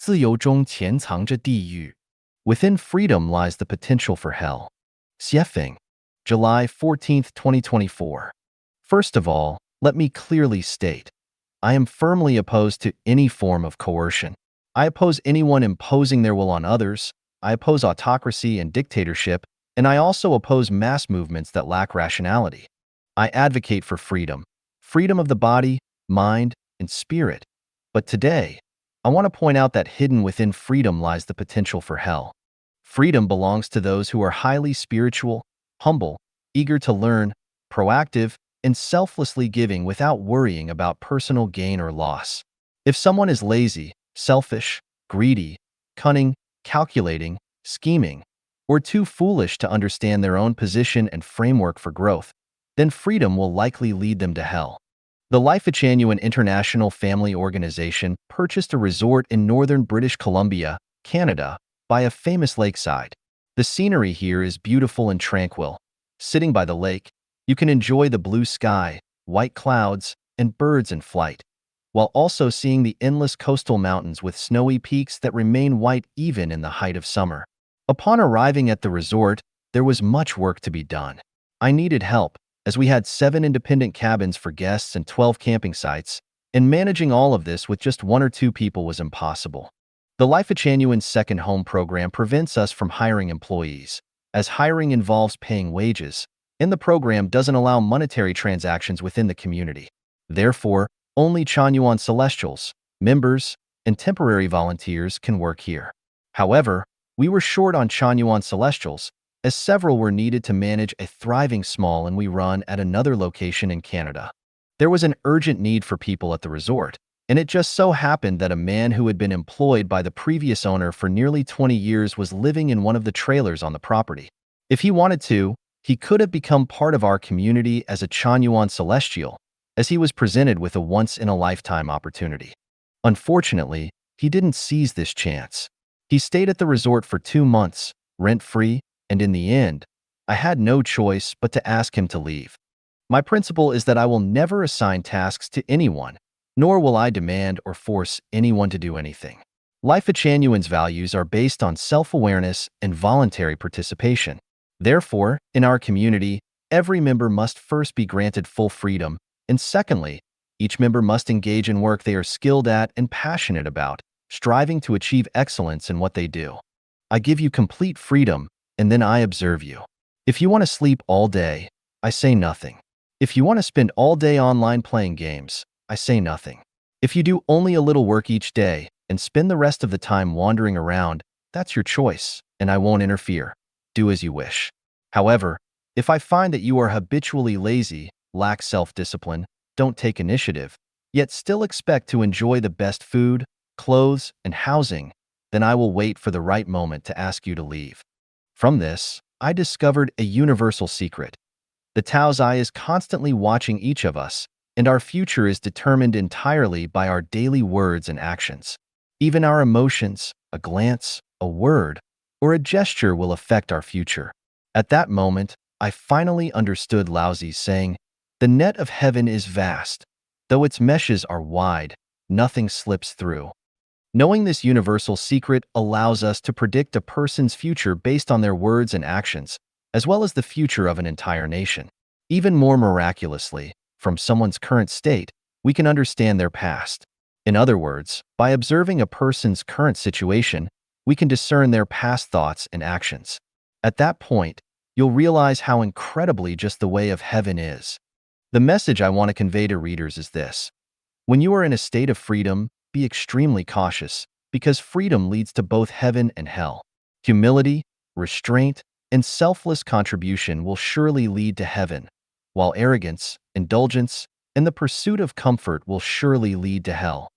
自由中潜藏着地狱. Within freedom lies the potential for hell. Xiefeng, July 14, 2024. First of all, let me clearly state, I am firmly opposed to any form of coercion. I oppose anyone imposing their will on others. I oppose autocracy and dictatorship, and I also oppose mass movements that lack rationality. I advocate for freedom, freedom of the body, mind, and spirit. But today, I want to point out that hidden within freedom lies the potential for hell. Freedom belongs to those who are highly spiritual, humble, eager to learn, proactive, and selflessly giving without worrying about personal gain or loss. If someone is lazy, selfish, greedy, cunning, calculating, scheming, or too foolish to understand their own position and framework for growth, then freedom will likely lead them to hell. The Life-Echanuan International Family Organization purchased a resort in northern British Columbia, Canada, by a famous lakeside. The scenery here is beautiful and tranquil. Sitting by the lake, you can enjoy the blue sky, white clouds, and birds in flight, while also seeing the endless coastal mountains with snowy peaks that remain white even in the height of summer. Upon arriving at the resort, there was much work to be done. I needed help, as we had 7 independent cabins for guests and 12 camping sites, and managing all of this with just 1 or 2 people was impossible. The Life-Echanuan Second Home program prevents us from hiring employees, as hiring involves paying wages, and the program doesn't allow monetary transactions within the community. Therefore, only Chanyuan Celestials, members, and temporary volunteers can work here. However, we were short on Chanyuan Celestials, as several were needed to manage a thriving small and we run at another location in Canada. There was an urgent need for people at the resort, and it just so happened that a man who had been employed by the previous owner for nearly 20 years was living in one of the trailers on the property. If he wanted to, he could have become part of our community as a Chanyuan Celestial, as he was presented with a once-in-a-lifetime opportunity. Unfortunately, he didn't seize this chance. He stayed at the resort for 2 months, rent-free, and in the end, I had no choice but to ask him to leave. My principle is that I will never assign tasks to anyone, nor will I demand or force anyone to do anything. Life-Echanuan's values are based on self-awareness and voluntary participation. Therefore, in our community, every member must first be granted full freedom, and secondly, each member must engage in work they are skilled at and passionate about, striving to achieve excellence in what they do. I give you complete freedom, and then I observe you. If you want to sleep all day, I say nothing. If you want to spend all day online playing games, I say nothing. If you do only a little work each day and spend the rest of the time wandering around, that's your choice, and I won't interfere. Do as you wish. However, if I find that you are habitually lazy, lack self-discipline, don't take initiative, yet still expect to enjoy the best food, clothes, and housing, then I will wait for the right moment to ask you to leave. From this, I discovered a universal secret. The Tao's eye is constantly watching each of us, and our future is determined entirely by our daily words and actions. Even our emotions, a glance, a word, or a gesture will affect our future. At that moment, I finally understood Laozi's saying, "The net of heaven is vast. Though its meshes are wide, nothing slips through." Knowing this universal secret allows us to predict a person's future based on their words and actions, as well as the future of an entire nation. Even more miraculously, from someone's current state, we can understand their past. In other words, by observing a person's current situation, we can discern their past thoughts and actions. At that point, you'll realize how incredibly just the way of heaven is. The message I want to convey to readers is this. When you are in a state of freedom, be extremely cautious, because freedom leads to both heaven and hell. Humility, restraint, and selfless contribution will surely lead to heaven, while arrogance, indulgence, and the pursuit of comfort will surely lead to hell.